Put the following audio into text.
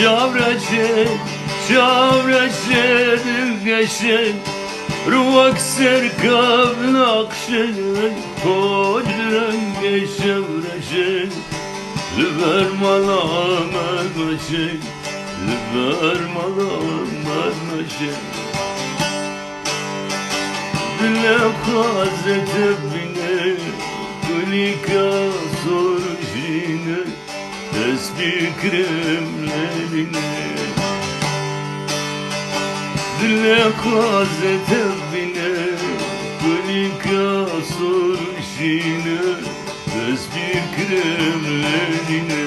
شاورشه شاورشه دلگشه رو اکسر کب نقشه کل رنگ شاورشه لبر ملامت باشه لبر ملامت باشه دل خازت بینه کلیکا soruşine tesbih kremlerine dile kazet evine kulika soruşine tesbih kremlerine